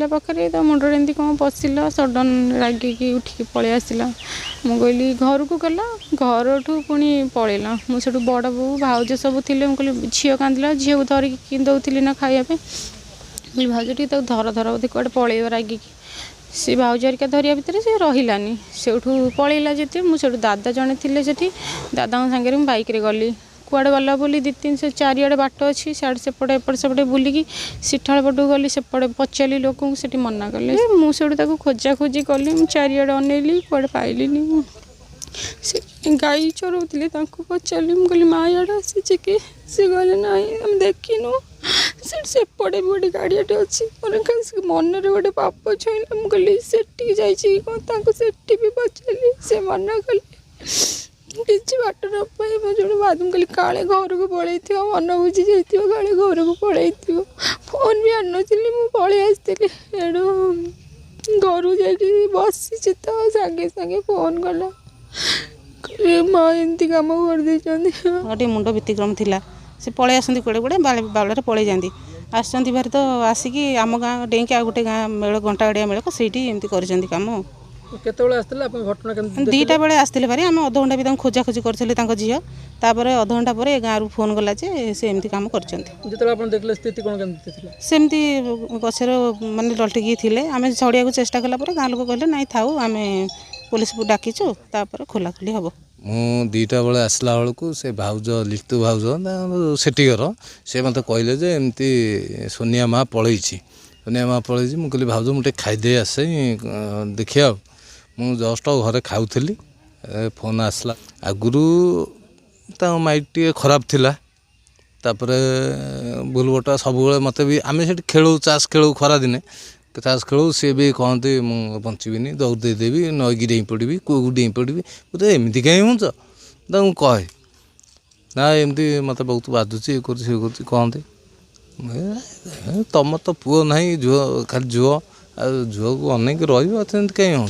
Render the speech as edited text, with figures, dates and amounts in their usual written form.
बसला पाखे तो मुंडे एमती कौन पशिला सडन रागिकी उठिकी पलि आसला मुझे कहली घर को गला घर ठू पुणी पलैला मुझे बड़ बो भाउज सब थे मुझे झील कांदिला झील को धरिकी दौली ना खायापे भाउज टी धर धर बोधे कड़े पलैब रागिकी सी भाउज हरिका धरिया भितर से रहिलानी से पलैला जिते मुझे दादा जड़े थे से दादा सागर बाइक रे गली कुआड़े गला बोली 2-3 से 4 आड़े बाट अच्छी सियाड़े सेपटे एपट सेपटे बुलिकी सिठाल पटू गली सेपटे पचारि लोक से मना कले मुझे खोजा खोजी कली 4 आड़े अनेली कुआड़े पाइली से गाई चरौले पचारि मुझे माँ इे आसी कि सी कहले ना आम देखिनु सेपटे भी गोटे गाड़ियाटे अच्छी मन में गोटे पाप छुईला मुझे सेठी जाठी भी पचारि से मना कले किसी बाट न पाई मुझे बादम कहली काले घर को पलि मन बुझी जाइए काले घर को पलि फोन भी आनी मुझे पलि आसती एडू घर जा बसी तो सागे सागे फोन कला माँ एमती कम कर गोटे मुंड व्यतिक्रम थिला से पलि आसती कड़े कड़े बावल पलि जाती आसती भारी तो आसिकी आम गाँ डेंकी आ गोटे गाँ मेल घंटा गाड़िया मेल से कम घटना 2टा बेले आसते भारी आम अध घंटा भी खोजा खोजी कर झील तापर अध घंटा पर गाँव फोन गला से एमती कम कर सेमती गचर मानने लटिकी थे आम छड़िया चेष्टा कला गाँ लोक कहले ना थाऊ आम पुलिस को डाकीचु तापर खोलाखोली हम मु 2टा बेले आसला बेलू से भाउज लितु भाउज सेठीगर से मत कहले जे एमती सोनिया माँ पलि सोनिया माँ पलि मुझे कहली भाउज मुझे खाईदे आसे देखिए मु जस्ट घरे खाऊली फोन आसला आगुरी माइंड टे खराब थिला तापरे बुलबटा सब मत भी आम से खेलू चाष खेलू खरा दिने चाष खेलू सी भी कहते मुझे बचीबी दौड़ देदेवी नईकी डेई पड़ी कूक डेई पड़ी बोले एमती कहीं हूँ कहे ना एमती मत बहुत बाधुची ये कहते तुम तो पुओ ना झुआ खाली झुआ झुआ को अनेक रही कहीं हूँ